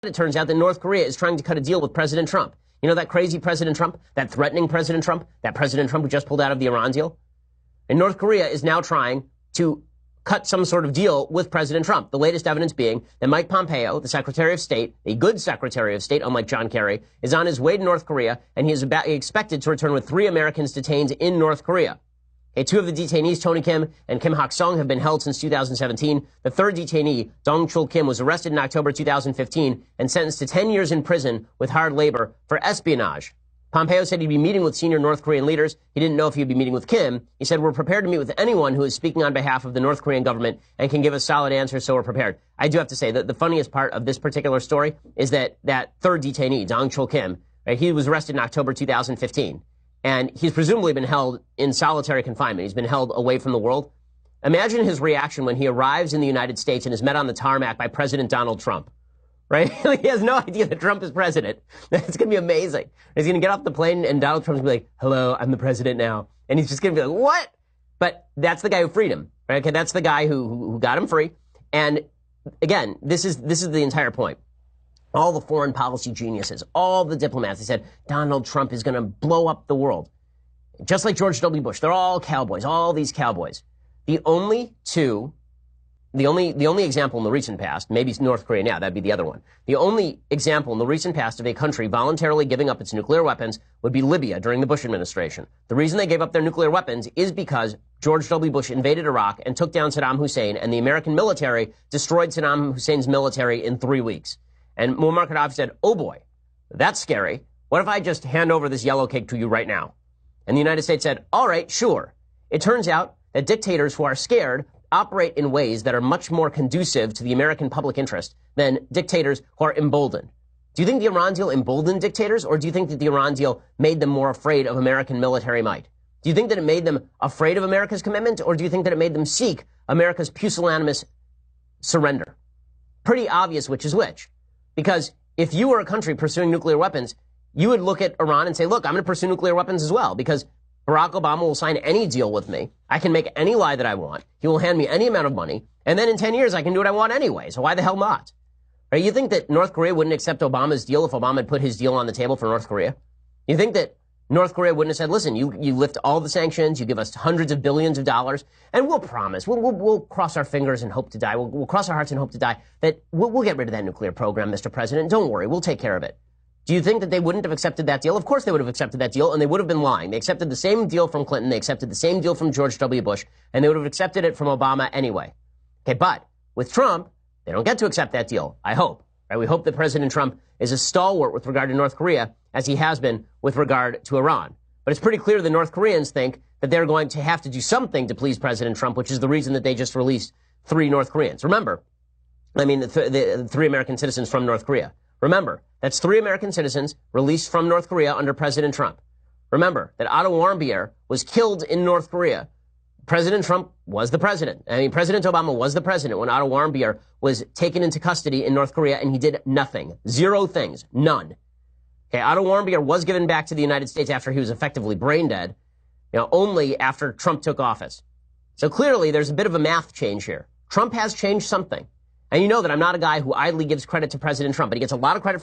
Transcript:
It turns out that North Korea is trying to cut a deal with President Trump. You know that crazy President Trump, that threatening President Trump, that President Trump who just pulled out of the Iran deal? And North Korea is now trying to cut some sort of deal with President Trump. The latest evidence being that Mike Pompeo, the Secretary of State, a good Secretary of State, unlike John Kerry, is on his way to North Korea, and he is expected to return with 3 Americans detained in North Korea. Okay, 2 of the detainees, Tony Kim and Kim Hak-sung, have been held since 2017. The 3rd detainee, Dong-chul Kim, was arrested in October 2015 and sentenced to 10 years in prison with hard labor for espionage. Pompeo said he'd be meeting with senior North Korean leaders. He didn't know if he'd be meeting with Kim. He said, "We're prepared to meet with anyone who is speaking on behalf of the North Korean government and can give us solid answers, so we're prepared." I do have to say that the funniest part of this particular story is that 3rd detainee, Dong-chul Kim, right, he was arrested in October 2015. And he's presumably been held in solitary confinement. He's been held away from the world. Imagine his reaction when he arrives in the United States and is met on the tarmac by President Donald Trump, right? He has no idea that Trump is president. It's going to be amazing. He's going to get off the plane and Donald Trump's going to be like, "Hello, I'm the president now." And he's just going to be like, "What?" But that's the guy who freed him, right? Okay, that's the guy who got him free. And again, this is the entire point. All the foreign policy geniuses, all the diplomats, they said Donald Trump is going to blow up the world. Just like George W. Bush. They're all cowboys, all these cowboys. The only example in the recent past, maybe North Korea now, that'd be the other one. The only example in the recent past of a country voluntarily giving up its nuclear weapons would be Libya during the Bush administration. The reason they gave up their nuclear weapons is because George W. Bush invaded Iraq and took down Saddam Hussein, and the American military destroyed Saddam Hussein's military in 3 weeks. And Muammar Gaddafi said, "Oh boy, that's scary. What if I just hand over this yellow cake to you right now?" And the United States said, "All right, sure." It turns out that dictators who are scared operate in ways that are much more conducive to the American public interest than dictators who are emboldened. Do you think the Iran deal emboldened dictators, or do you think that the Iran deal made them more afraid of American military might? Do you think that it made them afraid of America's commitment, or do you think that it made them seek America's pusillanimous surrender? Pretty obvious which is which. Because if you were a country pursuing nuclear weapons, you would look at Iran and say, "Look, I'm going to pursue nuclear weapons as well, because Barack Obama will sign any deal with me. I can make any lie that I want. He will hand me any amount of money. And then in 10 years, I can do what I want anyway. So why the hell not?" Right? You think that North Korea wouldn't accept Obama's deal if Obama had put his deal on the table for North Korea? You think that North Korea wouldn't have said, "Listen, you lift all the sanctions, you give us hundreds of billions of dollars, and we'll promise, we'll cross our fingers and hope to die, we'll cross our hearts and hope to die, that we'll get rid of that nuclear program, Mr. President. Don't worry, we'll take care of it." Do you think that they wouldn't have accepted that deal? Of course they would have accepted that deal, and they would have been lying. They accepted the same deal from Clinton, they accepted the same deal from George W. Bush, and they would have accepted it from Obama anyway. Okay, but with Trump, they don't get to accept that deal, I hope. Right? We hope that President Trump is a stalwart with regard to North Korea, as he has been with regard to Iran. But it's pretty clear the North Koreans think that they're going to have to do something to please President Trump, which is the reason that they just released 3 North Koreans. Remember, the 3 American citizens from North Korea. Remember, that's 3 American citizens released from North Korea under President Trump. Remember that Otto Warmbier was killed in North Korea. President Trump was the president. President Obama was the president when Otto Warmbier was taken into custody in North Korea, and he did nothing. 0 things. None. Okay, Otto Warmbier was given back to the United States after he was effectively brain dead, only after Trump took office. So clearly there's a bit of a math change here. Trump has changed something. And you know that I'm not a guy who idly gives credit to President Trump, but he gets a lot of credit